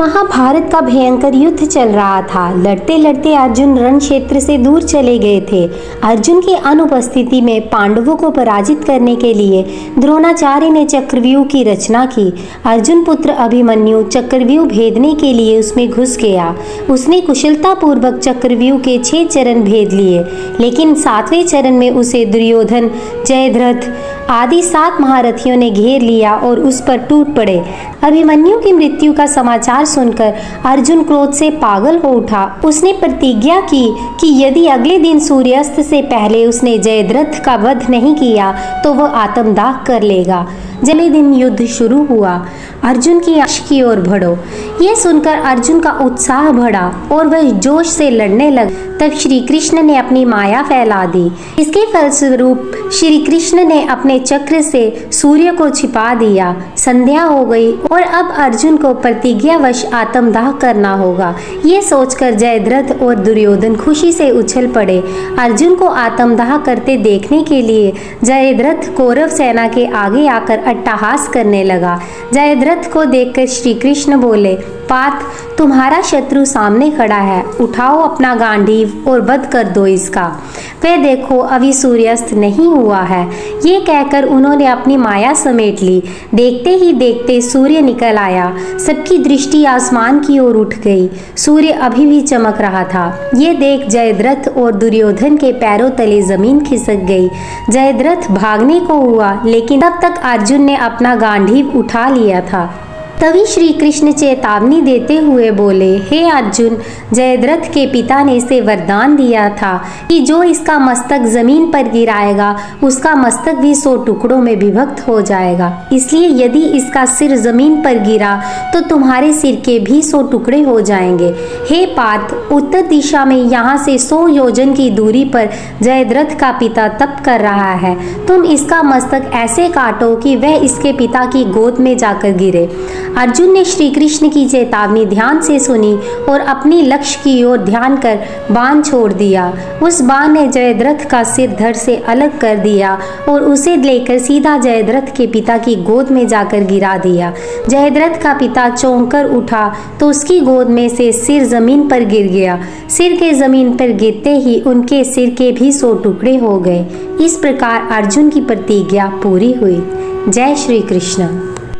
महाभारत का भयंकर युद्ध चल रहा था। लड़ते लड़ते अर्जुन रण क्षेत्र से दूर चले गए थे। अर्जुन की अनुपस्थिति में पांडवों को पराजित करने के लिए द्रोणाचार्य ने चक्रव्यूह की रचना की। अर्जुन पुत्र अभिमन्यु चक्रव्यूह भेदने के लिए उसमें घुस गया। उसने कुशलता पूर्वक चक्रव्यूह के 6 चरण भेद लिए, लेकिन 7वें चरण में उसे दुर्योधन, जयद्रथ आदि 7 महारथियों ने घेर लिया और उस पर टूट पड़े। अभिमन्यु की मृत्यु का समाचार सुनकर अर्जुन क्रोध से पागल हो उठा। उसने प्रतिज्ञा की कि यदि अगले दिन सूर्यास्त से पहले उसने जयद्रथ का वध नहीं किया तो वह आत्मदाह कर लेगा। अगले दिन युद्ध शुरू हुआ। अर्जुन की आश की ओर बढ़ो। यह सुनकर अर्जुन का उत्साह बढ़ा और वह जोश से लड़ने लगा। तब श्री कृष्ण ने अपनी माया फैला दी। इसके फलस्वरूप श्री कृष्ण ने अपने चक्र से सूर्य को छिपा दिया। संध्या हो गई और अब अर्जुन को प्रतिज्ञावश आत्मदाह करना होगा। ये सोचकर जयद्रथ और दुर्योधन खुशी से उछल पड़े। अर्जुन को आत्मदाह करते देखने के लिए जयद्रथ कौरव सेना के आगे आकर अट्टहास करने लगा। जयद्रथ को देखकर श्री कृष्ण बोले, पार्थ, तुम्हारा शत्रु सामने खड़ा है, उठाओ अपना गांडीव और वध कर दो इसका। वे देखो अभी सूर्यास्त नहीं हुआ है। ये कहकर उन्होंने अपनी माया समेट ली। देखते ही देखते सूर्य निकल आया। सबकी दृष्टि आसमान की ओर उठ गई। सूर्य अभी भी चमक रहा था। ये देख जयद्रथ और दुर्योधन के पैरों तले जमीन खिसक गई। जयद्रथ भागने को हुआ, लेकिन तब तक अर्जुन ने अपना गांडीव उठा लिया था। तभी श्री कृष्ण चेतावनी देते हुए बोले, हे अर्जुन, जयद्रथ के पिता ने इसे वरदान दिया था कि जो इसका मस्तक जमीन पर गिराएगा उसका मस्तक भी 100 टुकड़ों में विभक्त हो जाएगा। इसलिए यदि इसका सिर जमीन पर गिरा तो तुम्हारे सिर के भी 100 टुकड़े हो जाएंगे। हे पार्थ, उत्तर दिशा में यहाँ से 100 योजन की दूरी पर जयद्रथ का पिता तप कर रहा है। तुम इसका मस्तक ऐसे काटो कि वह इसके पिता की गोद में जाकर गिरे। अर्जुन ने श्री कृष्ण की चेतावनी ध्यान से सुनी और अपनी लक्ष्य की ओर ध्यान कर बाण छोड़ दिया। उस बाण ने जयद्रथ का सिर धड़ से अलग कर दिया और उसे लेकर सीधा जयद्रथ के पिता की गोद में जाकर गिरा दिया। जयद्रथ का पिता चौंक कर उठा तो उसकी गोद में से सिर जमीन पर गिर गया। सिर के जमीन पर गिरते ही उनके सिर के भी 100 टुकड़े हो गए। इस प्रकार अर्जुन की प्रतिज्ञा पूरी हुई। जय श्री कृष्ण।